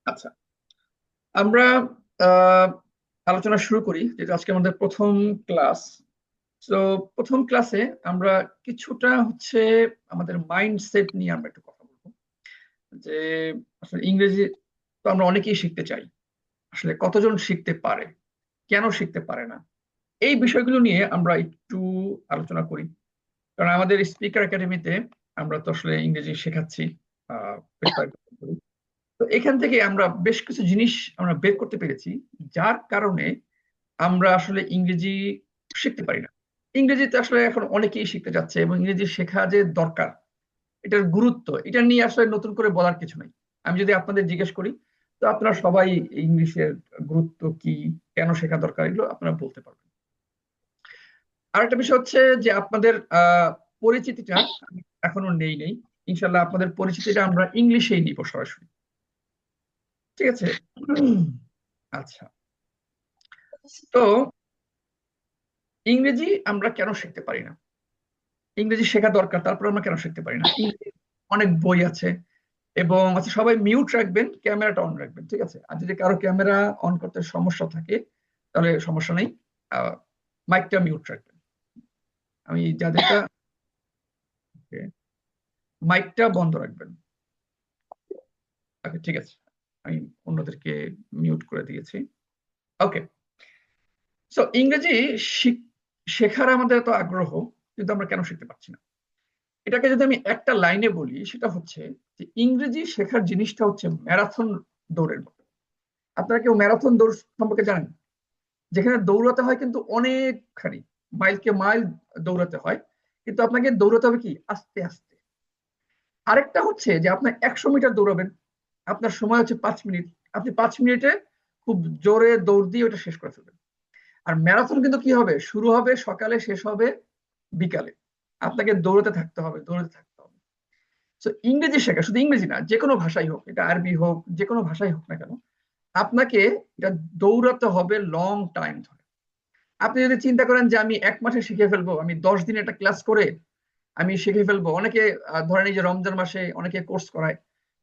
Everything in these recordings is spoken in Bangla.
আচ্ছা, আমরা আহ, আলোচনা শুরু করি, যেটা আজকে আমাদের প্রথম ক্লাস। তো প্রথম ক্লাসে আমরা কিছুটা আমাদের মাইন্ডসেট নিয়ে আমরা একটু কথা বলবো। যে আসলে ইংরেজি তো আমরা অনেকেই শিখতে চাই, আসলে কতজন শিখতে পারে, কেন শিখতে পারে না, এই বিষয়গুলো নিয়ে আমরা একটু আলোচনা করি। কারণ আমাদের স্পিকার একাডেমিতে আমরা তো আসলে ইংরেজি শেখাচ্ছি বেশ কয়েক বছর ধরে। তো এখান থেকে আমরা বেশ কিছু জিনিস আমরা বের করতে পেরেছি, যার কারণে আমরা আসলে ইংরেজি শিখতে পারি না। ইংরেজিতে আসলে এখন অনেকেই শিখতে যাচ্ছে, এবং ইংরেজি শেখা যে দরকার, এটার গুরুত্ব এটা নিয়ে আসলে নতুন করে বলার কিছু নাই। আমি যদি আপনাদের জিজ্ঞেস করি, তো আপনারা সবাই ইংলিশের গুরুত্ব কি, কেন শেখা দরকার, এগুলো আপনারা বলতে পারবেন। আরেকটা বিষয় হচ্ছে যে আপনাদের পরিচিতিটা এখনো নেই। ইনশাল্লাহ আপনাদের পরিচিতিটা আমরা ইংলিশেই নিব সরাসরি। ঠিক আছে? আচ্ছা, তো ইংরেজি আমরা কেন শিখতে পারি না? ইংরেজি শেখা দরকার, তারপর আমরা কেন শিখতে পারি না? ইংরেজি অনেক বই আছে, এবং আচ্ছা, সবাই মিউট রাখবেন, ক্যামেরাটা অন রাখবেন, ঠিক আছে? আর যদি কারো ক্যামেরা অন করতে সমস্যা থাকে, তাহলে সমস্যা নেই, মাইকটা মিউট রাখবেন। আমি যাদেরটা, মাইকটা বন্ধ রাখবেন। ওকে, ঠিক আছে, আমি অন্যদেরকে মিউট করে দিয়েছি। ওকে, সো ইংরেজি শেখার আমাদের এত আগ্রহ, কিন্তু আমরা কেন শিখতে পারছি না? এটাকে যদি আমি একটা লাইনে বলি, সেটা হচ্ছে যে ইংরেজি শেখার জিনিসটা হচ্ছে ম্যারাথন দৌড়ের মতো। আপনারা কেউ ম্যারাথন দৌড় সম্পর্কে জানেন? যেখানে দৌড়াতে হয় কিন্তু অনেকখানি, মাইলকে মাইল দৌড়াতে হয়, কিন্তু আপনাকে দৌড়াতে হবে কি আস্তে আস্তে। আরেকটা হচ্ছে যে আপনার 100 মিটার দৌড়াবেন, আপনার সময় হচ্ছে 5 মিনিট, আপনি 5 মিনিটে খুব জোরে দৌড় দিয়ে ওটা শেষ করে ফেলবেন। আর ম্যারাথন কিন্তু কি হবে, শুরু হবে সকালে, শেষ হবে বিকালে। আপনাকে দৌড়াতে থাকতে হবে, দৌড়াতে থাকতে হবে। তো ইংরেজি শেখা, শুধু ইংরেজি না, যে কোনো ভাষাই হোক, এটা আরবি হোক, যে কোনো ভাষাই হোক না কেন, আপনাকে এটা দৌড়াতে হবে লং টাইম ধরে। আপনি যদি চিন্তা করেন যে আমি 1 মাসে শিখে ফেলবো, আমি 10 দিন একটা ক্লাস করে আমি শিখে ফেলবো, অনেকে ধরেন এই যে রমজান মাসে অনেকে কোর্স করায়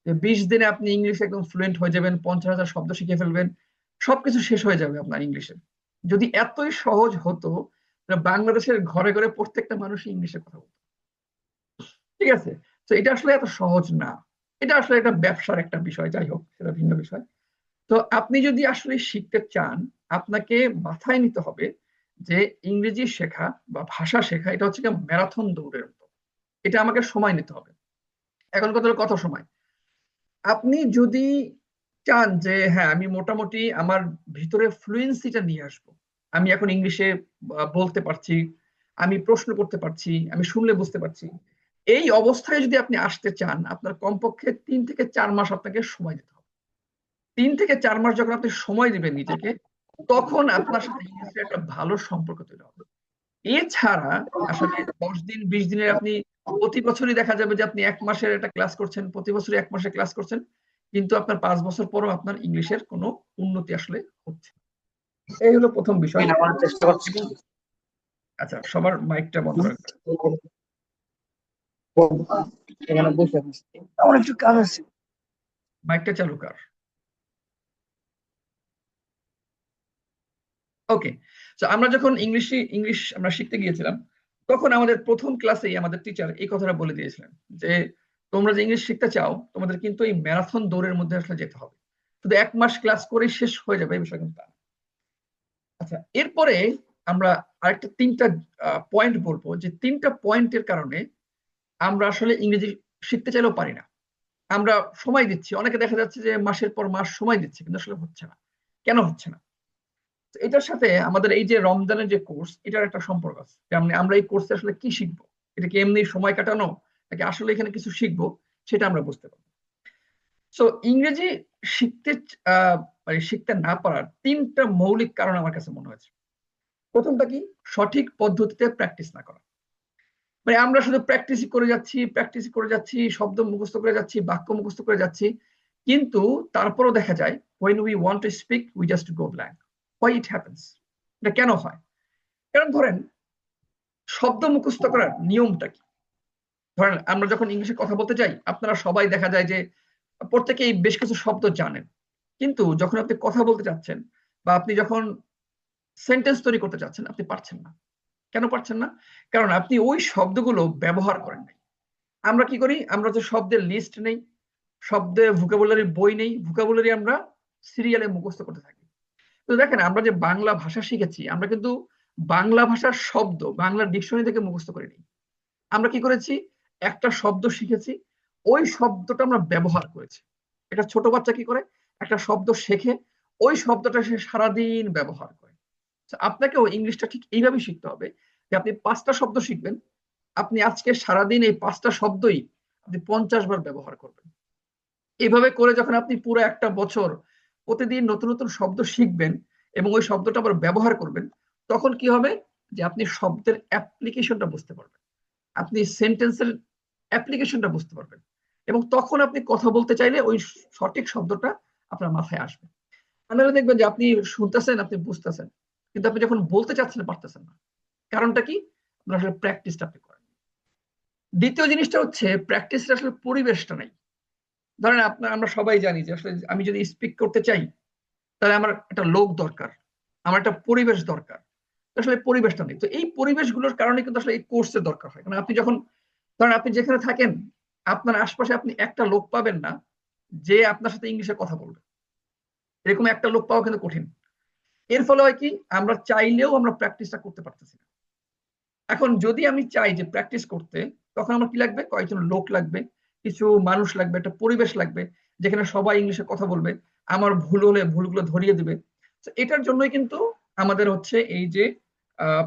যে 20 দিনে আপনি ইংলিশে একদম ফ্লুয়েন্ট হয়ে যাবেন, 50,000 শব্দ শিখে ফেলবেন, সবকিছু শেষ হয়ে যাবে আপনার ইংলিশে। যদি এতই সহজ হতো, তাহলে বাংলাদেশের ঘরে ঘরে প্রত্যেকটা মানুষই ইংলিশে কথা বলতো। ঠিক আছে? তো এটা আসলে এত সহজ না। এটা আসলে একটা ব্যবসার একটা বিষয়, যাই হোক সেটা ভিন্ন বিষয়। তো আপনি যদি আসলে শিখতে চান, আপনাকে মাথায় নিতে হবে যে ইংরেজি শেখা বা ভাষা শেখা এটা হচ্ছে ম্যারাথন দৌড়ের মতো। এটা আমাকে সময় নিতে হবে। এখন কত কত সময়? আপনি যদি চান যে হ্যাঁ, আমি মোটামুটি আমার ভিতরে ফ্লুয়েন্সিটা নিয়ে আসবো, আমি এখন ইংলিশে বলতে পারছি, আমি প্রশ্ন করতে পারছি, আমি শুনলে বুঝতে পারছি, এই অবস্থায় যদি আপনি আসতে চান, আপনার কমপক্ষে 3 থেকে 4 মাস আপনাকে সময় দিতে হবে। 3 থেকে 4 মাস যখন আপনি সময় দিবেন নিজেকে, তখন আপনার সাথে ইংলিশের একটা ভালো সম্পর্ক তৈরি হবে। এছাড়া আসলে 10 দিন 20 দিনের আপনি প্রতি বছরই দেখা যাবে যে আপনি 1 মাসের একটা ক্লাস করছেন, প্রতি বছরই 1 মাসে ক্লাস করছেন, কিন্তু আপনার 5 বছর পরও আপনার ইংলিশের কোনো উন্নতি আসলে হচ্ছে না। এই হলো প্রথম বিষয়। চেষ্টা করছি। আচ্ছা, সবার মাইকটা বন্ধ রাখবেন। এখানে বসে আছি, আমার একটু কাজ আছে। মাইকটা চালু কর। ওকে, তো আমরা যখন ইংলিশ আমরা শিখতে গিয়েছিলাম, তখন আমাদের প্রথম ক্লাসেই আমাদের টিচার এই কথাটা বলে দিয়েছিলেন যে তোমরা যে ইংলিশ শিখতে চাও, তোমাদের কিন্তু এই ম্যারাথন দৌড়ের মধ্যে আসলে যেতে হবে। শুধু 1 মাস ক্লাস করে শেষ হয়ে যাবে এই বিষয় কিন্তু তা না। আচ্ছা, এরপরে আমরা আরেকটা 3টা পয়েন্ট বলবো, যে 3টা পয়েন্টের কারণে আমরা আসলে ইংরেজি শিখতে চাইলেও পারি না। আমরা সময় দিচ্ছি, অনেকে দেখা যাচ্ছে যে মাসের পর মাস সময় দিচ্ছে, কিন্তু আসলে হচ্ছে না। কেন হচ্ছে না? তো এটার সাথে আমাদের এই যে রমজানের যে কোর্স, এটার একটা সম্পর্ক আছে। যেমন আমরা এই কোর্সে আসলে কি শিখবো, এটা কি এমনি সময় কাটানো, নাকি আসলে এখানে কিছু শিখবো, সেটা আমরা বুঝতে পারবো। তো ইংরেজি শিখতে মানে শিখতে না পারার 3টা মৌলিক কারণ আমার কাছে মনে হয়েছে। প্রথমটা কি, সঠিক পদ্ধতিতে প্র্যাকটিস না করা। মানে আমরা শুধু প্র্যাকটিস করে যাচ্ছি, শব্দ মুখস্থ করে যাচ্ছি, বাক্য মুখস্থ করে যাচ্ছি, কিন্তু তারপরও দেখা যায় when we want to speak we just go blank. Why it happens? এটা কেন হয়? কারণ ধরেন, শব্দ মুখস্থ করার নিয়মটা কি? ধরেন আমরা যখন ইংলিশে কথা বলতে যাই, আপনারা সবাই দেখা যায় যে প্রত্যেকেই বেশ কিছু শব্দ জানেন, কিন্তু যখন আপনি কথা বলতে চাচ্ছেন বা আপনি যখন সেন্টেন্স তৈরি করতে চাচ্ছেন, আপনি পারছেন না। কেন পারছেন না? কারণ আপনি ওই শব্দগুলো ব্যবহার করেন নাই। আমরা কি করি? আমরা যে শব্দের লিস্ট নেই, শব্দের ভোকাবুলারি বই নেই, ভোকাবুলারি আমরা সিরিয়ালে মুখস্থ করতে থাকি। তো দেখেন, আমরা যে বাংলা ভাষা শিখেছি, আমরা কিন্তু বাংলা ভাষার শব্দ বাংলা ডিকশনারি থেকে মুখস্থ করিনি। আমরা কি করেছি? একটা শব্দ শিখেছি, ওই শব্দটা আমরা ব্যবহার করেছি। এটা ছোট বাচ্চা কি করে? একটা শব্দ শেখে, ওই শব্দটা সে সারাদিন ব্যবহার করে। আপনাকেও ইংলিশটা ঠিক এইভাবেই শিখতে হবে যে আপনি 5টা শব্দ শিখবেন, আপনি আজকে সারাদিন এই 5টা শব্দই আপনি 50 বার ব্যবহার করবেন। এভাবে করে যখন আপনি পুরো একটা বছর প্রতিদিন নতুন নতুন শব্দ শিখবেন এবং ওই শব্দটা আবার ব্যবহার করবেন, তখন কি হবে? যে আপনি শব্দের অ্যাপ্লিকেশনটা বুঝতে পারবেন, আপনি সেন্টেন্সের অ্যাপ্লিকেশনটা বুঝতে পারবেন, এবং তখন আপনি কথা বলতে চাইলে ওই সঠিক শব্দটা আপনার মাথায় আসবে। আপনারা দেখবেন যে আপনি শুনতেছেন, আপনি বুঝতেছেন, কিন্তু আপনি যখন বলতে চাচ্ছেন পারতেছেন না। কারণটা কি? আপনার আসলে প্র্যাকটিসটা আপনি করেন। দ্বিতীয় জিনিসটা হচ্ছে প্র্যাকটিসের আসলে পরিবেশটা নাই। ধরেন আমরা সবাই জানি যে আসলে আমি যদি স্পিক করতে চাই, তাহলে আমার একটা লোক দরকার, আমার একটা পরিবেশ দরকার। আসলে পরিবেশটা নেই। তো এই পরিবেশগুলোর কারণে কিন্তু আসলে এই কোর্সের দরকার হয়। কারণ আপনি যখন, ধরেন আপনি যেখানে থাকেন, আপনার আশপাশে আপনি একটা লোক পাবেন না যে আপনার সাথে ইংলিশে কথা বলবে। এরকম একটা লোক পাওয়া কিন্তু কঠিন। এর ফলে হয় কি, আমরা চাইলেও আমরা প্র্যাকটিসটা করতে পারতেছি না। এখন যদি আমি চাই যে প্র্যাকটিস করতে, তখন আমার কি লাগবে? কয়েকজন লোক লাগবে, কিছু মানুষ লাগবে, একটা পরিবেশ লাগবে যেখানে সবাই ইংলিশে কথা বলবে, আমার ভুল হলে ভুলগুলো ধরিয়ে দিবে। এটার জন্যই কিন্তু আমাদের হচ্ছে এই যে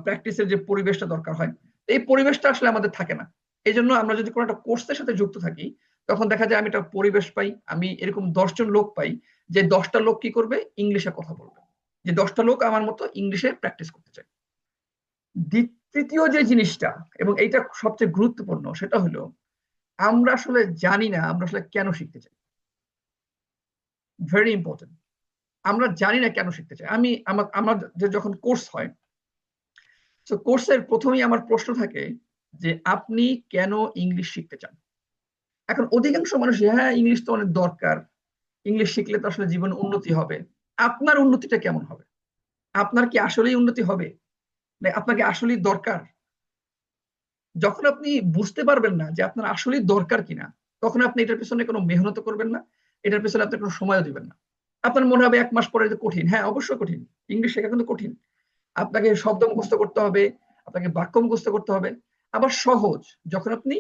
প্র্যাকটিসের যে পরিবেশটা দরকার হয়, এই পরিবেশটা আসলে আমাদের থাকে না। এই জন্য আমরা যদি কোনো একটা কোর্সের সাথে যুক্ত থাকি, তখন দেখা যায় আমি একটা পরিবেশ পাই, আমি এরকম 10 জন লোক পাই, যে 10টা লোক কি করবে? ইংলিশে কথা বলবে, যে 10টা লোক আমার মতো ইংলিশে প্র্যাকটিস করতে চায়। তৃতীয় যে জিনিসটা, এবং এইটা সবচেয়ে গুরুত্বপূর্ণ, সেটা হলো আমরা আসলে জানি না আমরা আসলে কেন শিখতে চাই। Very important. আমরা জানি না কেন শিখতে চাই। আমার যে যখন কোর্স হয়, তো কোর্সের প্রথমেই আমার প্রশ্ন থাকে যে আপনি কেন ইংলিশ শিখতে চান? এখন অধিকাংশ মানুষ, হ্যাঁ ইংলিশ তো অনেক দরকার, ইংলিশ শিখলে তো আসলে জীবনে উন্নতি হবে। আপনার উন্নতিটা কেমন হবে? আপনার কি আসলেই উন্নতি হবে? আপনাকে আসলেই দরকার? যখন আপনি বুঝতে পারবেন না যে আপনার আসলেই দরকার কিনা, তখন আপনি এটার পিছনে কোনো মেহনত করবেন না, এটার পিছনে আপনি কোনো সময়ও দিবেন না। আপনার মনে হবে 1 মাস পরে যে কঠিন। হ্যাঁ, অবশ্যই কঠিন। ইংলিশ শেখা কিন্তু কঠিন। আপনাকে শব্দ মুখস্থ করতে হবে, আপনাকে বাক্য মুখস্থ করতে হবে। আবার সহজ যখন আপনি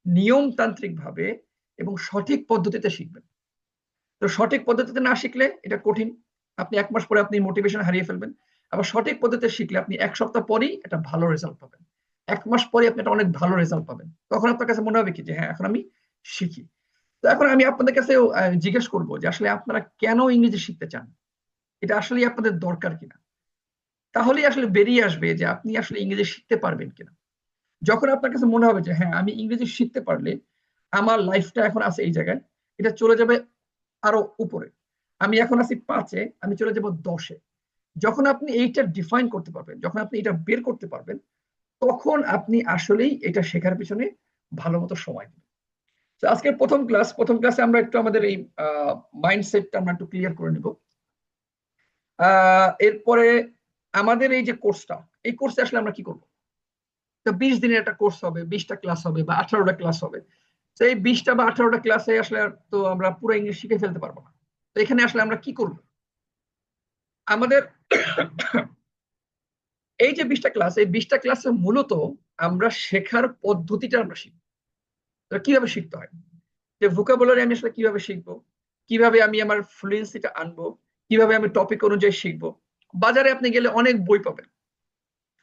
নিয়মতান্ত্রিক ভাবে এবং সঠিক পদ্ধতিতে শিখবেন। তো সঠিক পদ্ধতিতে না শিখলে এটা কঠিন। আপনি 1 মাস পরে আপনি মোটিভেশন হারিয়ে ফেলবেন। আবার সঠিক পদ্ধতিতে শিখলে আপনি 1 সপ্তাহ পরেই একটা ভালো রেজাল্ট পাবেন। 1 মাস পরে আপনি একটা অনেক ভালো রেজাল্ট পাবেন। তখন আপনার কাছে মনে হবে কি যে হ্যাঁ, এখন আমি শিখি। তো এখন আমি আপনাদের কাছে জিজ্ঞেস করব যে আসলে আপনারা কেন ইংরেজি শিখতে চান? এটা আসলেই আপনাদের দরকার কিনা? তাহলেই আসলে বেরিয়ে আসবে যে আপনি আসলে ইংরেজি শিখতে পারবেন কিনা। যখন আপনার কাছে মনে হবে যে হ্যাঁ, আমি ইংরেজি শিখতে পারলে আমার লাইফটা এখন আছে এই জায়গায়, এটা চলে যাবে আরো উপরে। আমি এখন আছি 5-এ, আমি চলে যাব 10-এ। যখন আপনি এইটা ডিফাইন করতে পারবেন, যখন আপনি এটা বের করতে পারবেন, তখন আপনি আসলেই এটা শেখার পিছনে ভালো মতো সময় দিবেন। তো আজকের প্রথম ক্লাসে আমরা একটু আমাদের এই মাইন্ডসেটটা আমরা একটু ক্লিয়ার করে নিব। এরপরে আমাদের এই যে কোর্সটা, এই কোর্সে আসলে আমরা কি করব? তো 20 দিনের একটা কোর্স হবে, 20টা ক্লাস হবে বা 18টা ক্লাস হবে। তো এই 20টা বা 18টা ক্লাসে আসলে তো আমরা পুরো ইংলিশ শিখে ফেলতে পারবো না। তো এখানে আসলে আমরা কি করব? আমাদের এই যে 20টা ক্লাস, এই 20টা ক্লাসে মূলত আমরা শেখার পদ্ধতিটা আমরা শিখব। কিভাবে শিখতে হয়, যে ভোকাবুলারি আমি আসলে কিভাবে শিখবো, কিভাবে আমি আমার ফ্লুয়েন্সিটা আনবো, কিভাবে আমি টপিক অনুযায়ী শিখবো। বাজারে আপনি গেলে অনেক বই পাবেন।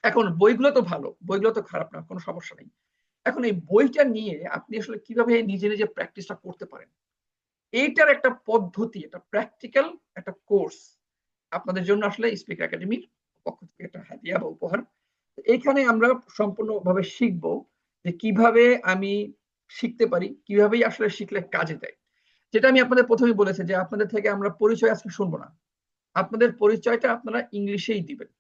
এখন বইগুলো তো ভালো, বইগুলো তো খারাপ না, কোনো সমস্যা নেই। এখন এই বইটা নিয়ে আপনি আসলে কিভাবে নিজে নিজে প্র্যাকটিসটা করতে পারেন, এইটার একটা পদ্ধতি, একটা প্র্যাকটিক্যাল একটা কোর্স আপনাদের জন্য আসলে স্পিক একাডেমির পক্ষ থেকে একটা হাদিয়া বা উপহার। এখানে আমরা সম্পূর্ণভাবে শিখবো যে কিভাবে আমি শিখতে পারি, কিভাবেই আসলে শিখলে কাজে দেয়। যেটা আমি আপনাদের প্রথমেই বলেছি যে আপনাদের থেকে আমরা পরিচয় আজকে শুনবো না, আপনাদের পরিচয়টা আপনারা ইংলিশেই দিবেন।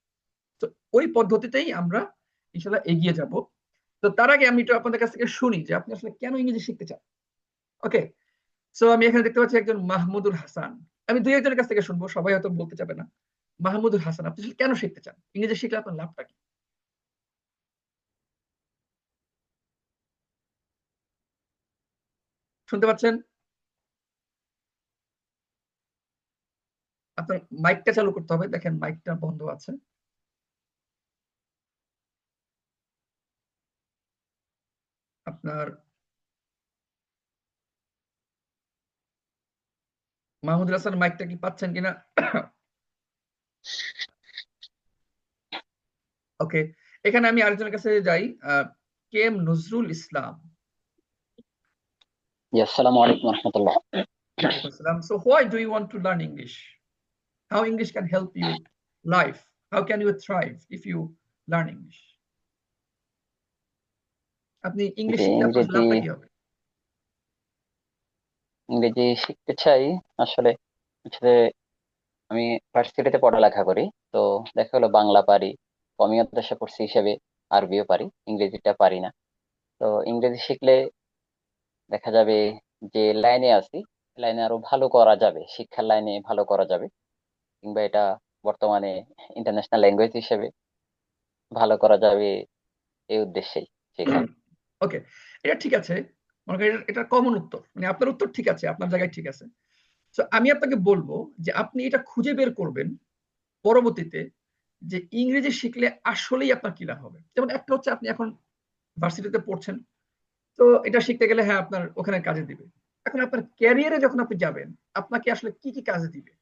তো ওই পদ্ধতিতেই আমরা ইনশাল্লাহ এগিয়ে যাব। তো তার আগে আমি একটু আপনাদের কাছ থেকে শুনি যে আপনি আসলে কেন ইংরেজি শিখতে চান। ওকে, সো আমি এখানে দেখতে পাচ্ছি একজন মাহমুদুল হাসান। আমি দুই একজনের কাছ থেকে শুনবো, সবাই হয়তো বলতে চাবে না। মাহমুদুল হাসান, আপনি আসলে কেন শিখতে চান? ইংরেজি শিখলে আপনার লাভটা কি? শুনতে পাচ্ছেন? আপনার মাইকটা চালু করতে হবে, দেখেন মাইকটা বন্ধ আছে। আপনার মাহমুদুল হাসান মাইকটা কি পাচ্ছেন কিনা? ওকে, এখানে আমি আরেকজনের কাছে যাই। K M Nazrul Islam. জি, আসসালামু আলাইকুম রহমতুল্লাহ। ওয়ালাইকুম আসসালাম। So why do you want to learn English? How English can help you life? How can you thrive if you learn English? আপনি ইংলিশ যে শিখলে আপনার ইংরেজি লাভটা কি হবে? ইংরেজি শিখতে চাই আসলে হচ্ছে আমি ভার্সিটিতে পড়ালেখা করি। তো দেখা গেলো বাংলা পারি, কমিও দেশে পড়ছি হিসেবে আরবিও পারি, ইংরেজিটা পারি না। তো ইংরেজি শিখলে দেখা যাবে যে লাইনে আছি, লাইনে আরো ভালো করা যাবে, শিক্ষার লাইনে ভালো করা যাবে, কিংবা এটা বর্তমানে ইন্টারন্যাশনাল ল্যাঙ্গুয়েজ হিসেবে ভালো করা যাবে, এই উদ্দেশ্যেই শেখা। ওকে, এটা ঠিক আছে। মনে করেন এটা কমন উত্তর, মানে আপনার উত্তর ঠিক আছে, আপনার জায়গায় ঠিক আছে। তো আমি আপনাকে বলবো যে আপনি এটা খুঁজে বের করবেন পরবর্তীতে, যে ইংরেজি শিখলে আসলেই আপনার কি লাভ হবে। যেমন একটা হচ্ছে আপনি এখন ভার্সিটিতে পড়ছেন, তো এটা শিখতে গেলে হ্যাঁ আপনার ওখানে কাজে দিবে। এখন আপনার ক্যারিয়ারে যখন আপনি যাবেন, আপনাকে আসলে কি কি কাজে দিবে,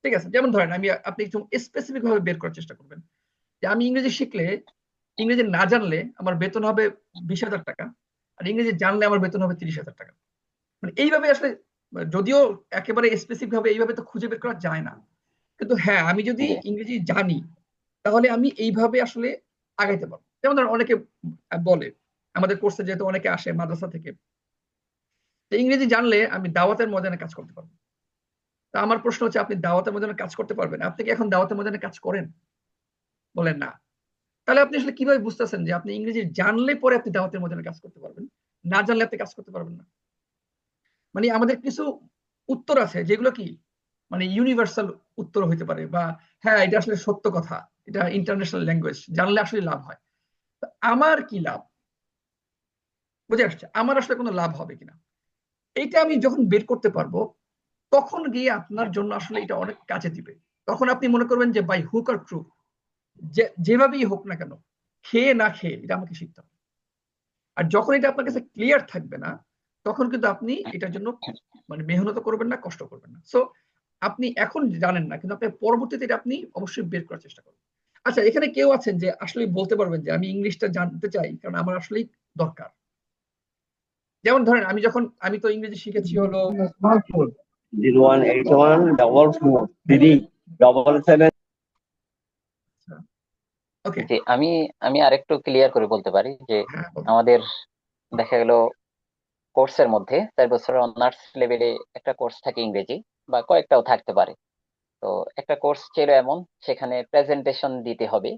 ঠিক আছে? যেমন ধরেন আপনি একটু স্পেসিফিক ভাবে বের করার চেষ্টা করবেন যে আমি ইংরেজি শিখলে, ইংরেজি না জানলে আমার বেতন হবে 20,000 টাকা, আর ইংরেজি জানলে আমার বেতন হবে 30,000 টাকা। মানে এইভাবে আসলে, যদিও একেবারে স্পেসিফিক ভাবে এইভাবে তো খুঁজে বের করা যায় না, কিন্তু হ্যাঁ আমি যদি জি ইংরেজি জানি তাহলে আমি এইভাবে আসলে আগাইতে পারবো। যেমন ধরেন অনেকে বলে, আমাদের কোর্সে যেহেতু অনেকে আসে মাদ্রাসা থেকে, যে ইংরেজি জানলে আমি দাওয়াতের ময়দানে কাজ করতে পারবো। তা আমার প্রশ্ন হচ্ছে, আপনি দাওয়াতের ময়দানে কাজ করতে পারবেন? আপনি কি এখন দাওয়াতের ময়দানে কাজ করেন? বলেন না। তাহলে আপনি আসলে কিভাবে বুঝতেছেন যে আপনি ইংরেজি জানলে পরে আপনি দাওয়াতের ময়দানে কাজ করতে পারবেন, না জানলে আপনি কাজ করতে পারবেন না? মানে আমাদের কিছু উত্তর আছে যেগুলো কি মানে ইউনিভার্সাল উত্তর হইতে পারে, বা হ্যাঁ এটা আসলে সত্য কথা, এটা ইন্টারন্যাশনাল ল্যাঙ্গুয়েজ, জানলে আসলে লাভ হয়। তো আমার কি লাভ, বুঝে আসছে? আমার আসলে কোনো লাভ হবে কিনা, এইটা আমি যখন বের করতে পারবো, তখন গিয়ে আপনার জন্য আসলে এটা অনেক কাজে দিবে। তখন আপনি মনে করবেন যে বাই হুক আর ক্রুক, যেভাবেই হোক না কেন, খেয়ে না খেয়ে এটা আমাকে শিখতে হবে। আর যখন এটা আপনার কাছে ক্লিয়ার থাকবে না, তখন কিন্তু আপনি এটার জন্য মানে মেহনত করবেন না, কষ্ট করবেন না। সো আপনি এখন জানেন না, কিন্তু আপনার পরবর্তীতে এটা আপনি অবশ্যই বের করার চেষ্টা করবেন। আচ্ছা, এখানে কেউ আছেন যে আসলে বলতে পারবেন যে আমি ইংলিশটা জানতে চাই কারণ আমার আসলেই দরকার? যেমন ধরেন আমি তো ইংরেজি শিখেছি হলো 0181443377। ওকে। জি, আমি আমি আরেকটু ক্লিয়ার করে বলতে পারি যে হ্যাঁ বলুন। আমাদের দেখা গেল কোর্সের মধ্যে 4 বছরের অনার্স লেভেলে একটা কোর্স থাকে ইংরেজি, বা কয়েকটাও থাকতে পারে। তো একটা কোর্স ছিল এমন, সেখানে প্রেজেন্টেশন দিতে হবে।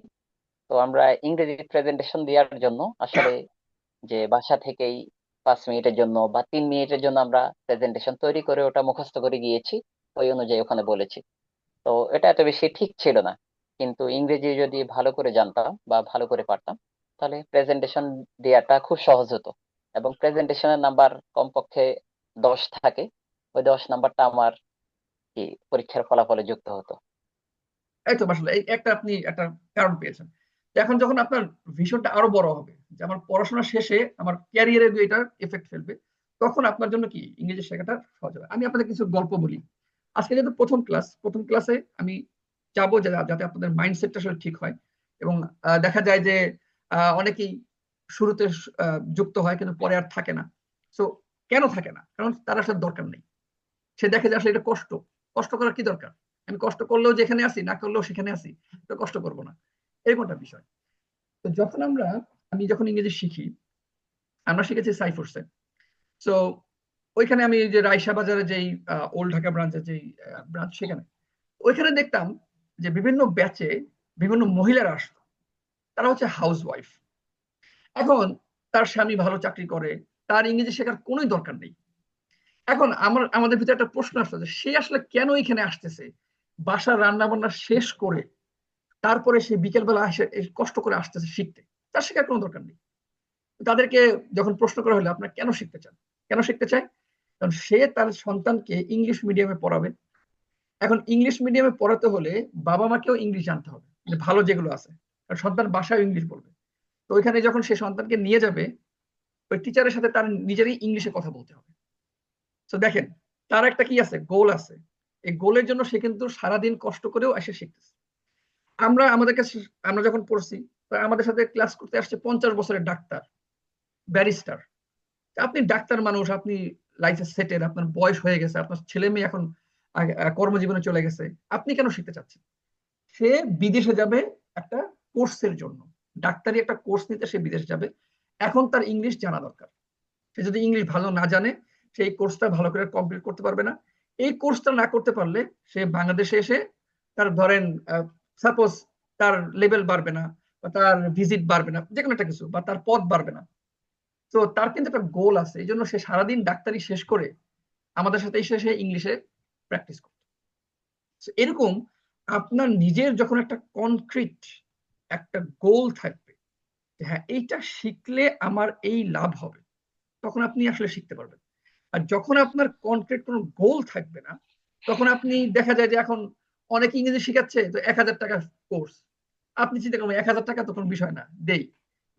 তো আমরা ইংরেজি প্রেজেন্টেশন দেওয়ার জন্য আসলে যে বাসা থেকেই 5 মিনিটের জন্য বা 3 মিনিটের জন্য আমরা প্রেজেন্টেশন তৈরি করে ওটা মুখস্থ করে গিয়েছি, ওই অনুযায়ী ওখানে বলেছি। তো এটা এত বেশি ঠিক ছিল না, কিন্তু ইংরেজি যদি ভালো করে জানতাম বা ভালো করে পারতাম, তাহলে প্রেজেন্টেশন দেওয়াটা খুব সহজ হতো। এবং প্রেজেন্টেশনের নাম্বার কমপক্ষে 10 থাকে, ওই 10 নাম্বারটা আমার কি পরীক্ষার ফলাফলে যুক্ত হতো। এই তো আসলে এই একটা আপনি একটা কারণ পেয়েছেন। তো এখন যখন আপনার ভিশনটা আরো বড় হবে, যে আমার পড়াশোনা শেষে আমার ক্যারিয়ারে এটা এফেক্ট ফেলবে, তখন আপনার জন্য কি ইংরেজি শেখাটা সহজ হবে। আমি আপনাদের কিছু গল্প বলি। আজকে যেহেতু প্রথম ক্লাসে আমি চাবো যে যাতে আপনাদের মাইন্ডসেটটা আসলে ঠিক হয়। এবং দেখা যায় যে অনেকেই শুরুতে যুক্ত হয় কিন্তু পরে আর থাকে না। সো কেন থাকে না? কারণ তার আসলে দরকার নেই। সে দেখে যে আসলে এটা কষ্ট, কষ্ট করার কি দরকার? আমি কষ্ট করলেও যেখানে আছি, না করলেও সেখানে আছি, তো কষ্ট করব না, এরকম একটা বিষয়। তো আমি যখন ইংরেজি শিখি, আমরা শিখেছি সাইফোর্সে। সো ওইখানে আমি যে রাইসা বাজারে যেই ওল্ড ঢাকা ব্রাঞ্চের যেই ব্রাঞ্চ, সেখানে ওইখানে দেখতাম যে বিভিন্ন ব্যাচে বিভিন্ন মহিলারা আসতো। তারা হচ্ছে হাউস ওয়াইফ। এখন তার স্বামী ভালো চাকরি করে, তার ইংরেজি শেখার কোনোই দরকার নেই। এখন আমাদের ভিতরে একটা প্রশ্ন আসছে যে সে আসলে কেন এখানে আসতেছে, বাসার রান্না বান্না শেষ করে তারপরে সে বিকেলবেলা কষ্ট করে আসতেছে শিখতে, তার শেখার কোনো দরকার নেই। তাদেরকে যখন প্রশ্ন করা হলো আপনার কেন শিখতে চান, কেন শিখতে চায়, কারণ সে তার সন্তানকে ইংলিশ মিডিয়ামে পড়াবে। এখন ইংলিশ মিডিয়ামে পড়াতে হলে বাবা মাকেও ইংলিশ জানতে হবে, মানে ভালো যেগুলো আছে, কারণ সন্তান বাসায় ইংলিশ বলবে। তো ওইখানে যখন সে সন্তানকে নিয়ে যাবে, ওই টিচারের সাথে তার নিজেরই ইংলিশে কথা বলতে হবে। তো দেখেন, তার একটা কি আছে, গোল আছে। এই গোলের জন্য সে কিন্তু সারাদিন কষ্ট করেও এসে শিখতেছে। আমাদের কাছে আমরা যখন পড়ছি, আমাদের সাথে ক্লাস করতে আসছে 50 বছরের ডাক্তার, ব্যারিস্টার। আপনি ডাক্তার মানুষ, আপনি লাইফে সেটেল, আপনার বয়স হয়ে গেছে, আপনার ছেলে মেয়ে এখন কর্মজীবনে চলে গেছে, আপনি কেন শিখতে চাচ্ছেন? সে বিদেশে যাবে একটা কোর্সের জন্য, ডাক্তারি একটা কোর্স নিতে সে বিদেশে যাবে। এখন তার ইংলিশ জানা দরকার। সে যদি ইংলিশ ভালো না জানে, সেই কোর্সটা ভালো করে কমপ্লিট করতে পারবে না। এই কোর্সটা না করতে পারলে সে বাংলাদেশে এসে তার ধরেন সাপোজ তার লেভেল বাড়বে না, বা তার ভিজিট বাড়বে না, যে কোনো একটা কিছু, বা তার পদ বাড়বে না। তো তার কিন্তু একটা গোল আছে, এই জন্য সে সারাদিন ডাক্তারি শেষ করে আমাদের সাথে এসে সে ইংলিশে প্র্যাকটিস করে। এরকম আপনার নিজের যখন একটা কনক্রিট একটা গোল থাকবে, হ্যাঁ এইটা শিখলে আমার এই লাভ হবে, তখন আপনি আসলে শিখতে পারবেন। আর যখন আপনার কনক্রিট কোনো গোল থাকবে না, তখন আপনি দেখা যায় যে এখন অনেক ইংরেজি শিখাচ্ছে, তো 1000 টাকা কোর্স, আপনি চিন্তা করবেন 1000 টাকা তো কোনো বিষয় না,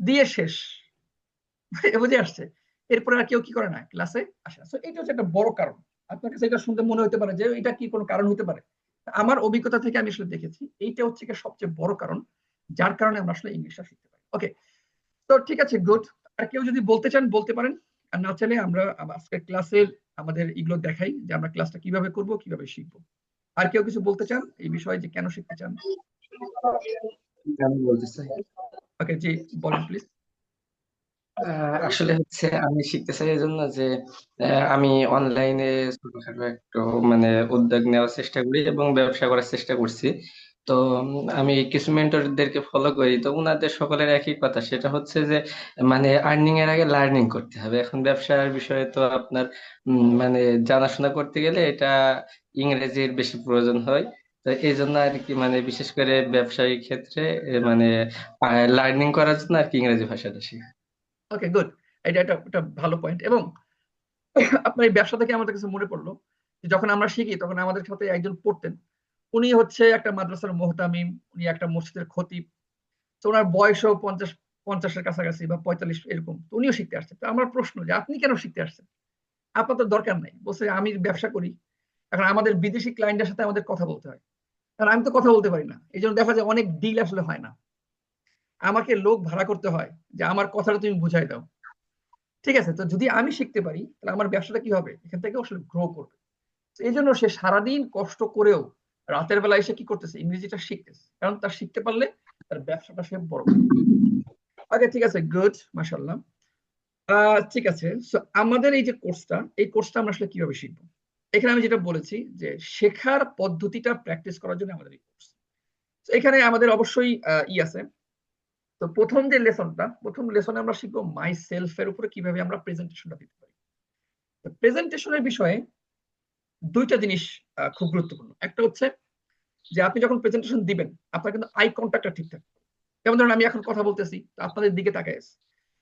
দিয়ে শেষ। বুঝে আসছে? এরপরে আর কেউ কি করে না, ক্লাসে আসে না। এটা হচ্ছে একটা বড় কারণ। আপনার কাছে এটা শুনতে মনে হতে পারে যে এটা কি কোনো কারণ হতে পারে, আমার অভিজ্ঞতা থেকে আমি আসলে দেখেছি এইটা হচ্ছে সবচেয়ে বড় কারণ, যার কারণে আমরা আসলে ইংলিশটা শিখতে পারি। ওকে, তো ঠিক আছে, গুড। আর কেউ যদি বলতে চান বলতে পারেন, আর না চাইলে আমরা আজকের ক্লাসের আমাদের এগুলো দেখাই যে আমরা ক্লাসটা কিভাবে করব, কিভাবে শিখবো। আর কেউ কিছু বলতে চান এই বিষয়ে যে কেন শিখতে চান? আমি বলতে চাই, ওকে, জি বলেন প্লিজ। আসলে হচ্ছে আমি শিখতে চাই এই জন্য যে আমি অনলাইনে ছোটখাটো একটু মানে উদ্যোগ নেওয়ার চেষ্টা করি এবং ব্যবসা করার চেষ্টা করছি। তো আমি কিছু মেন্টরদেরকে ফলো করি, তো উনাদের সকলের একই কথা, সেটা হচ্ছে যে মানে আর্নিং এর আগে লার্নিং করতে হবে। এখন ব্যবসার বিষয়ে তো আপনার মানে জানাশোনা করতে গেলে এটা ইংরেজির বেশি প্রয়োজন হয়। তো এই জন্য আর কি মানে বিশেষ করে ব্যবসায়িক ক্ষেত্রে মানে লার্নিং করার জন্য আর কি ইংরেজি ভাষাটা শিখি। ওকে, গুড। এটা একটা একটা ভালো পয়েন্ট। এবং আপনার এই ব্যবসা থেকে আমাদের কাছে মনে পড়লো যে যখন আমরা শিখি তখন আমাদের সাথে একজন পড়তেন, উনি হচ্ছে একটা মাদ্রাসার মোহতামিম, উনি একটা মসজিদের খতিব। তো ওনার বয়সও 50-50-এর কাছাকাছি বা 45 এরকম। তো উনিও শিখতে আসছেন। তো আমার প্রশ্ন যে আপনি কেন শিখতে আসছেন? আপনার তো দরকার নাই। বলছে আমি ব্যবসা করি, এখন আমাদের বিদেশি ক্লায়েন্টের সাথে আমাদের কথা বলতে হয়, কারণ আমি তো কথা বলতে পারি না, এই জন্য দেখা যায় অনেক ডিল আসলে হয় না। আমাকে লোক ভাড়া করতে হয় যে আমার কথাটা তুমি বুঝাই দাও। ঠিক আছে, তো যদি আমি শিখতে পারি তাহলে আমার ব্যবসাটা কি হবে, এখান থেকে আসলে গ্রো করবে। এই জন্য সে সারাদিন কষ্ট করেও রাতের বেলা এসে কি করতেছে, ইংরেজিটা শিখতেছে, কারণ তার শিখতে পারলে তার ব্যবসাটা সে বড় করবে। ওকে, ঠিক আছে, গুড, মাশাআল্লাহ। ঠিক আছে, সো আমাদের এই যে কোর্সটা, এই কোর্সটা আমরা আসলে কিভাবে শিখবো? এখানে আমি যেটা বলেছি যে শেখার পদ্ধতিটা প্র্যাকটিস করার জন্য আমাদের এই কোর্স। এখানে আমাদের অবশ্যই আছে। তো প্রথম লেসনে আমরা শিখবো মাই সেলফ এর উপরে কিভাবে আমরা প্রেজেন্টেশনটা দিতে পারি। প্রেজেন্টেশনের বিষয়ে দুইটা জিনিস খুব গুরুত্বপূর্ণ। একটা হচ্ছে যে আপনি যখন প্রেজেন্টেশন দিবেন আপনার কিন্তু আই কন্ট্যাক্টটা ঠিক থাকবে। যেমন ধরুন আমি এখন কথা বলতেছি, তো আপনাদের দিকে তাকায় আছে।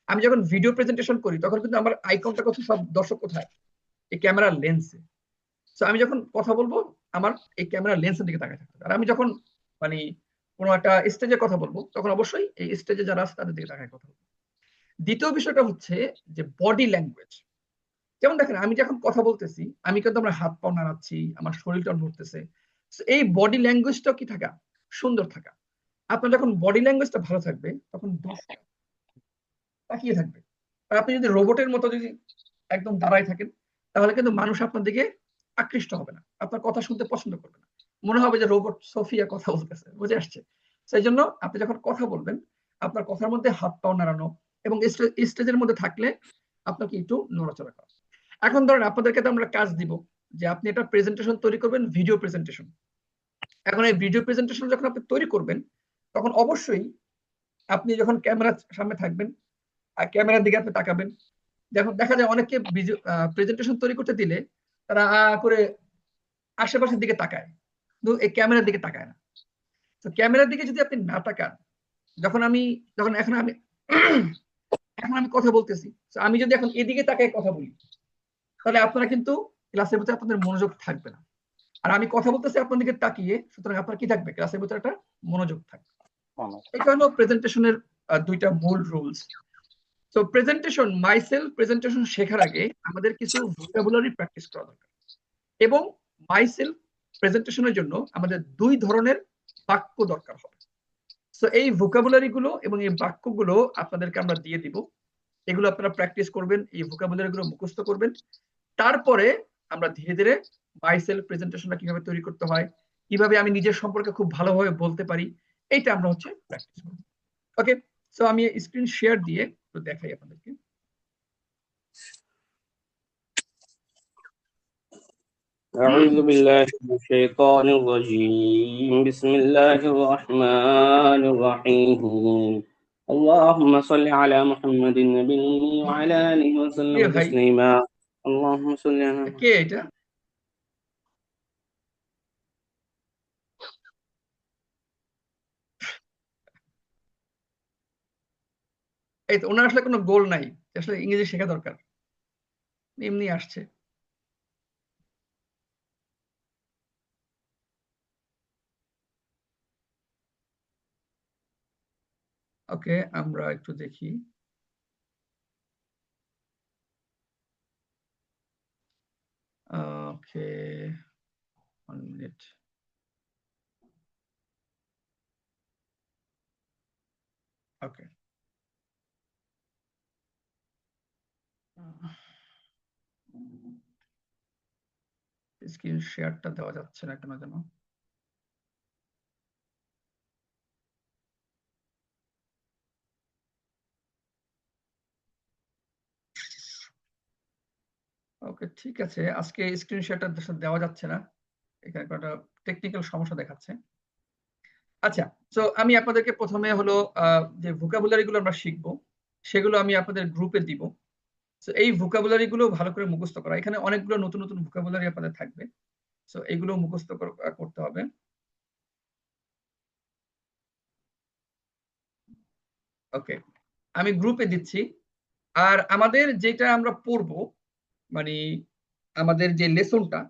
আমি যখন ভিডিও প্রেজেন্টেশন করি তখন কিন্তু আমার আই কন্ট্যাক্ট হচ্ছে সব দর্শক কোথায়, এই ক্যামেরার লেন্সে। তো আমি যখন কথা বলবো আমার এই ক্যামেরার লেন্সের দিকে তাকায় থাকতে হবে। আর আমি যখন মানে কোনো একটা স্টেজে কথা বলবো তখন অবশ্যই এই স্টেজে যারা আছে তাদের দিকে তাকায় কথা বলবো। দ্বিতীয় বিষয়টা হচ্ছে যে বডি ল্যাঙ্গুয়েজ। যেমন দেখেন আমি যখন কথা বলতেছি আমি কিন্তু আমার হাত পা নাড়াচ্ছি, আমার শরীরটা নড়তেছে। এই বডি ল্যাঙ্গুয়েজটা কি থাকা, সুন্দর থাকা। আপনার যখন বডি ল্যাঙ্গুয়েজটা ভালো থাকবে তখন দর্শক তাকিয়ে থাকবে। আর আপনি যদি রোবটের মতো যদি একদম দাঁড়ায় থাকেন তাহলে কিন্তু মানুষ আপনার দিকে আকৃষ্ট হবে না, আপনার কথা শুনতে পছন্দ করবে না, মনে হবে যে রোবট সোফিয়া কথা বলতেছে। বুঝে আসছে? সেই জন্য আপনি যখন কথা বলবেন আপনার কথার মধ্যে হাত পাও নাড়ানো, এবং স্টেজের মধ্যে থাকলে আপনাকে একটু নড়াচড়া করা। এখন ধরেন আপনাদেরকে তো আমরা কাজ দিব যে আপনি একটা প্রেজেন্টেশন তৈরি করবেন, ভিডিও প্রেজেন্টেশন। এখন এই ভিডিও প্রেজেন্টেশন যখন আপনি তৈরি করবেন তখন অবশ্যই আপনি যখন ক্যামেরার সামনে থাকবেন আর ক্যামেরার দিকে আপনি তাকাবেন, দেখা যায় অনেককে প্রেজেন্টেশন তৈরি করতে দিলে তারা করে আশেপাশের দিকে তাকায়, কিন্তু এই ক্যামেরার দিকে তাকায় না। তো ক্যামেরার দিকে যদি আপনি না তাকান, যখন এখন আমি এখন আমি কথা বলতেছি, আমি যদি এখন এদিকে তাকায় কথা বলি, তাহলে আপনারা কিন্তু ক্লাসের ভিতরে আপনাদের মনোযোগ থাকবে না। আর আমি কথা বলতেছি আপনার দিকে তাকিয়ে, সুতরাং আপনার কি থাকবে, ক্লাসের ভিতরে একটা মনোযোগ থাকবে। এটা হলো প্রেজেন্টেশনের দুইটা মূল রুলস। তো প্রেজেন্টেশন শেখার আগে আমাদের কিছু ভোকাবুলারি প্র্যাকটিস করা দরকার, এবং মাইসেলফ প্রেজেন্টেশনের জন্য আমাদের 2 ধরনের বাক্য দরকার হবে। সো এই ভোকাবুলারি গুলো এবং এই বাক্যগুলো আপনাদেরকে আমরা দিয়ে দিব, এগুলো আপনারা প্র্যাকটিস করবেন, এই ভোকাবুলারি গুলো মুখস্থ করবেন। তারপরে আমরা ধীরে ধীরে মাইসেলফ প্রেজেন্টেশনটা কিভাবে তৈরি করতে হয়, কিভাবে আমি নিজের সম্পর্কে খুব ভালোভাবে বলতে পারি, এইটা আমরা প্র্যাকটিস করব। ওকে, সো আমি স্ক্রিন শেয়ার দিয়ে একটু দেখাই আপনাদেরকে। أعوذ بالله من الشيطان الرجيم بسم الله الرحمن الرحيم اللهم صل على محمد النبي الأمي وعلى آله وسلم ভাই تسليما اللهم صل على কে এটা? এই তো, ওনার আসলে কোনো গোল নাই, আসলে ইংরেজি শেখা দরকার, এমনি আসছে। ওকে, আমরা একটু দেখি। ওকে, 1 মিনিট। ওকে, স্ক্রিন শেয়ারটা দেওয়া যাচ্ছে না কেন যেন। ওকে, ঠিক আছে, আজকে স্ক্রিন শেয়ারটা দেওয়া যাচ্ছে না, এখানে একটা টেকনিক্যাল সমস্যা দেখাচ্ছে। আচ্ছা, তো আমি আপনাদেরকে প্রথমে হলো যে ভোকাবুলারি গুলো আমরা শিখবো, সেগুলো আমি আপনাদের গ্রুপে দিব। তো এই ভোকাবুলারি গুলো ভালো করে মুখস্থ করা, এখানে অনেকগুলো নতুন নতুন ভোকাবুলারি আপনাদের থাকবে, তো এগুলো মুখস্থ করতে হবে। ওকে, আমি গ্রুপে দিচ্ছি। আর আমাদের যেটা আমরা পড়বো, মানে আমাদের যে লেসনটা,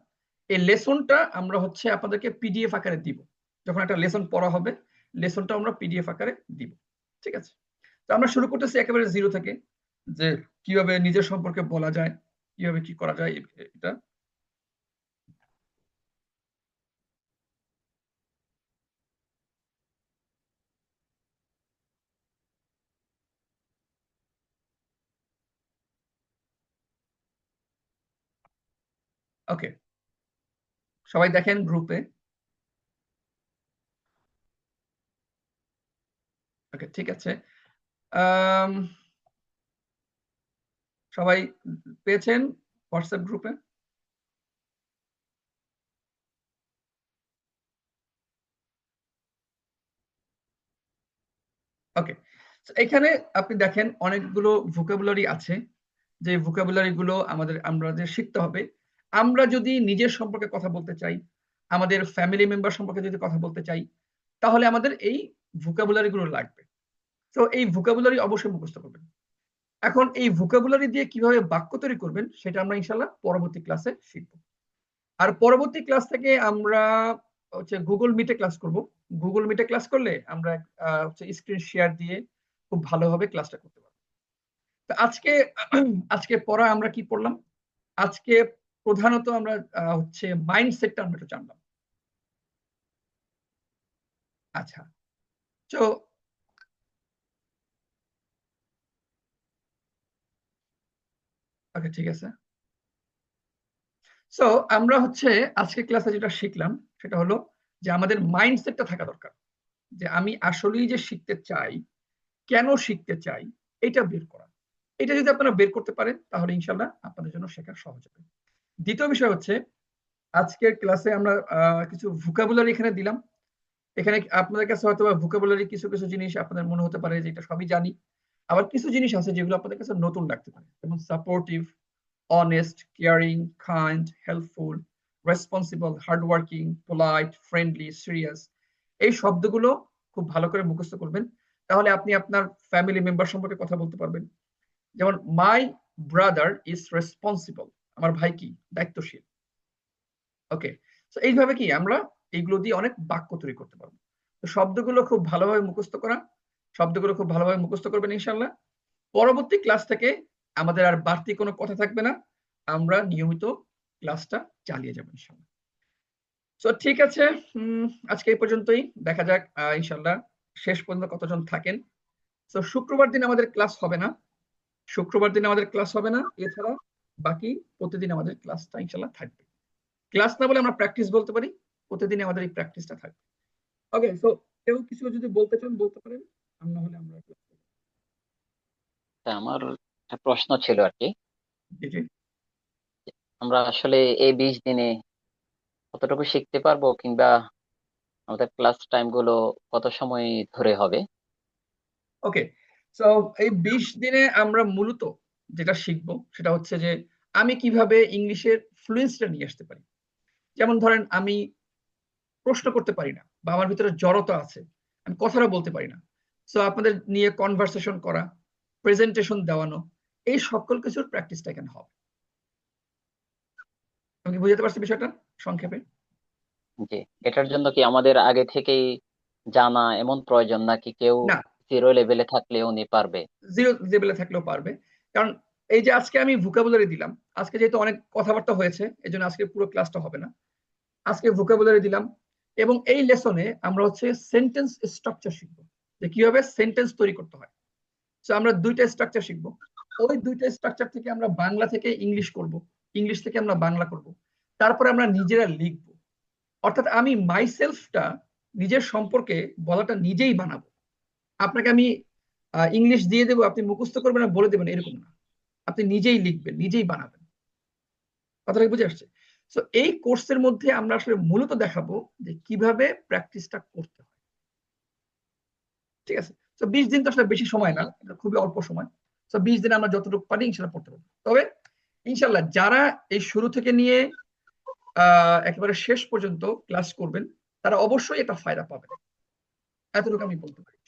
এই লেসনটা আমরা আপনাদেরকে পিডিএফ আকারে দিব। যখন একটা লেসন পড়া হবে, লেসনটা আমরা পিডিএফ আকারে দিব। ঠিক আছে, তো আমরা শুরু করতেছি একেবারে 0 থেকে, যে কিভাবে নিজের সম্পর্কে বলা যায়, কিভাবে কি করা যায় এটা। ওকে, সবাই দেখেন গ্রুপে। ওকে, ঠিক আছে, সবাই পেয়েছেন হোয়াটসঅ্যাপ গ্রুপে? ওকে, এখানে আপনি দেখেন অনেকগুলো ভোকাবুলারি আছে, যে ভোকাবুলারি গুলো আমাদের শিখতে হবে। আমরা যদি নিজের সম্পর্কে কথা বলতে চাই, আমাদের ফ্যামিলি মেম্বার সম্পর্কে যদি কথা বলতে চাই, তাহলে আমাদের এই ভোকাবুলারি গুলো লাগবে। তো এই ভোকাবুলারি অবশ্যই মুখস্থ করবেন। এখন এই ভোকাবুলারি দিয়ে কিভাবে বাক্য তৈরি করবেন, সেটা আমরা ইনশাল্লাহ পরবর্তী ক্লাসে শিখব। আর পরবর্তী ক্লাস থেকে আমরা গুগল মিটে ক্লাস করব। গুগল মিটে ক্লাস করলে আমরা স্ক্রিন শেয়ার দিয়ে খুব ভালোভাবে ক্লাসটা করতে পারবো। তো আজকে পড়া আমরা কি পড়লাম? আজকে প্রধানত আমরা মাইন্ডসেটটা আমরা একটু জানলাম। আচ্ছা, তো ওকে, ঠিক আছে। সো আমরা আজকে ক্লাসে যেটা শিখলাম, সেটা হলো যে আমাদের মাইন্ডসেটটা থাকা দরকার, যে আমি আসলেই যে শিখতে চাই, কেন শিখতে চাই, এটা বের করা। এটা যদি আপনারা বের করতে পারেন, তাহলে ইনশাল্লাহ আপনাদের জন্য শেখা সহজ হবে। দ্বিতীয় বিষয় আজকের ক্লাসে আমরা কিছু ভোকাবুলারি এখানে দিলাম। এখানে আপনাদের কাছে হয়তো ভোকাবুলারি কিছু কিছু জিনিস আপনাদের মনে হতে পারে যে এটা সবই জানি, আবার কিছু জিনিস আছে যেগুলো আপনাদের কাছে নতুন লাগতে পারে, যেমন supportive, honest, caring, kind, helpful, responsible, hardworking, polite, friendly, serious. এই শব্দগুলো খুব ভালো করে মুখস্থ করবেন, তাহলে আপনি আপনার ফ্যামিলি মেম্বার সম্পর্কে কথা বলতে পারবেন। যেমন মাই ব্রাদার ইজ রেসপন্সিবল, আমার ভাই কি দায়িত্বশীল। ওকে, তো এইভাবে কি আমরা এইগুলো দিয়ে অনেক বাক্য তৈরি করতে পারবো। তো শব্দগুলো খুব ভালোভাবে মুখস্থ করবেন ইনশাল্লাহ। পরবর্তী ক্লাস থেকে আমাদের আর বাড়তি কোনো কথা থাকবে না, আমরা নিয়মিত ক্লাসটা চালিয়ে যাবো ইনশাল্লাহ। তো ঠিক আছে, আজকে এই পর্যন্তই। দেখা যাক ইনশাল্লাহ শেষ পর্যন্ত কতজন থাকেন। তো শুক্রবার দিন আমাদের ক্লাস হবে না, এছাড়া বাকি প্রতিদিন আমাদের ক্লাসটা ইনশাল্লাহ থাকবে। ক্লাস না বলে আমরা প্র্যাকটিস বলতে পারি, প্রতিদিন আমাদের এই প্র্যাকটিসটা থাকবে। ওকে, সো কেউ কিছু যদি বলতে চান বলতে পারেন, আর না হলে আমরা তা আমার একটা প্রশ্ন ছিল আর কি, জি জি। আমরা আসলে এই 20 দিনে কতটুকু শিখতে পারবো, কিংবা আমাদের ক্লাস টাইম গুলো কত সময় ধরে হবে? ওকে, সো এই 20 দিনে আমরা মূলত যেটা শিখবো সেটা হচ্ছে যে আমি কিভাবে ইংলিশের ফ্লুয়েন্সিটা নিয়ে আসতে পারি। যেমন ধরেন আমি প্রশ্ন করতে পারি না, বা আমার ভিতরে জড়তা আছে, আমি কথাটা বলতে পারি না। সো আপনাদের নিয়ে কনভারসেশন করা, প্রেজেন্টেশন দেওয়ানো, এই সকল কিছুর প্র্যাকটিসটা এখানে হবে। আমি কি বুঝতে পারছি বিষয়টা সংক্ষেপে? জি, এটার জন্য কি আমাদের আগে থেকেই জানা এমন প্রয়োজন, নাকি কেউ না, জিরো লেভেলে থাকলে উনি পারবে? জিরো লেভেলে থাকলেও পারবে। কারণ এই যে আজকে আমি ভোকাবুলারি দিলাম, আজকে যেহেতু অনেক কথাবার্তা হয়েছে এই জন্য আজকে পুরো ক্লাসটা হবে না, আজকে ভোকাবুলারি দিলাম। এবং এই লেসনে আমরা হচ্ছে সেন্টেন্স স্ট্রাকচার শিখবো, যে কিভাবে সেন্টেন্স তৈরি করতে হয়। তো আমরা দুইটা স্ট্রাকচার শিখবো, ওই দুইটা স্ট্রাকচার থেকে আমরা বাংলা থেকে ইংলিশ করব, ইংলিশ থেকে আমরা বাংলা করব, তারপরে আমরা নিজেরা লিখবো। অর্থাৎ আমি মাইসেলফটা, নিজের সম্পর্কে বলাটা নিজেই বানাবো। আপনাকে আমি ইংলিশ দিয়ে দেবো, আপনি মুখস্থ করবেন আর বলে দেবেন, এরকম না। আপনি নিজেই লিখবেন, নিজেই বানাবেন। কথাটা বুঝে আসছে? তো এই কোর্সের মধ্যে আমরা আসলে মূলত দেখাবো যে কিভাবে প্র্যাকটিসটা করতে হয়। ঠিক আছে, তো 20 দিন তো আসলে বেশি সময় না, এটা খুবই অল্প সময়। তো 20 দিনে আমরা যতটুকু পারি ইনশাল্লাহ পড়তে পারবো। তবে ইনশাল্লাহ যারা এই শুরু থেকে নিয়ে একেবারে শেষ পর্যন্ত ক্লাস করবেন, তারা অবশ্যই এটা ফায়দা পাবেন, এতটুকু আমি বলতে পারি।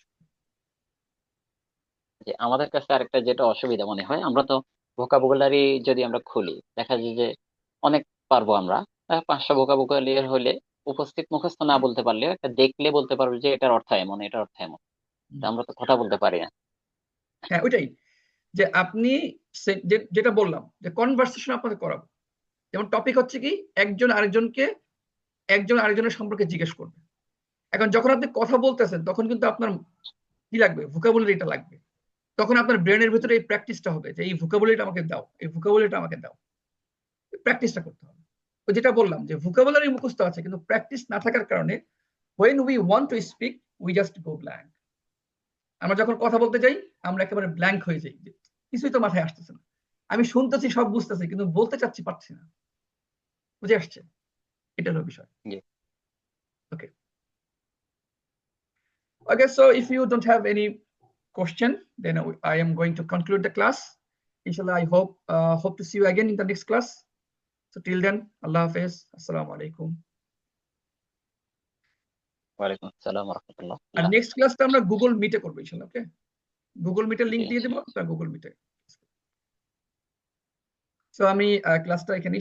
যে আমাদের কাছে আরেকটা যেটা অসুবিধা মনে হয়, আমরা তো ভোকাবুলারি যদি আমরা খুলি, দেখা যায় যে অনেক পারবো আমরা। 500 ভোকাবুলারি হলে উপস্থিত মুখস্থ না বলতে পারলে একটা দেখলে বলতে পারবো যে এটার অর্থ এমন, এটার অর্থ এমন। তা আমরা তো কথা বলতে পারি না। হ্যাঁ, ওইটাই, যে আপনি যেটা বললাম যে কনভারসেশন আপনাকে করাবো। যেমন টপিক হচ্ছে কি, একজন আরেকজনের সম্পর্কে জিজ্ঞেস করবে। এখন যখন আপনি কথা বলতেছেন তখন কিন্তু আপনার কি লাগবে, ভোকাবুলারিটা লাগবে। তখন আপনার ব্রেনের ভিতরে এই প্র্যাকটিসটা হবে যে এই ভোকাবুলারিটা আমাকে দাও, এই ভোকাবুলারিটা আমাকে দাও। প্র্যাকটিসটা করতে হবে। তো যেটা বললাম যে ভোকাবুলারি মুখস্থ আছে, কিন্তু প্র্যাকটিস না থাকার কারণে when we want to speak we just go blank। আমরা যখন কথা বলতে যাই আমরা একেবারে ব্ল্যাঙ্ক হয়ে যাই, কিছুই তো মাথায় আসতেছে না। আমি শুনতেছি, সব বুঝতেছি, কিন্তু বলতে চাচ্ছি, পারছি না। বুঝে আসছে? এটা হলো বিষয়। জি। Okay. Okay, so if you don't have any question, then I am going to conclude the class. Inshallah, I hope to see you again in the next class. So till then, Allah Hafiz. Assalamu alaikum. ওয়ালাইকুম আসসালাম রহমতুল্লাহ। আর নেক্সট ক্লাসটা আমরা গুগল মিটে করবো ইনশাল্লাহ। ওকে, গুগল মিটের লিংক দিয়ে দেবো, গুগল মিটে। তো আমি ক্লাসটা এখানে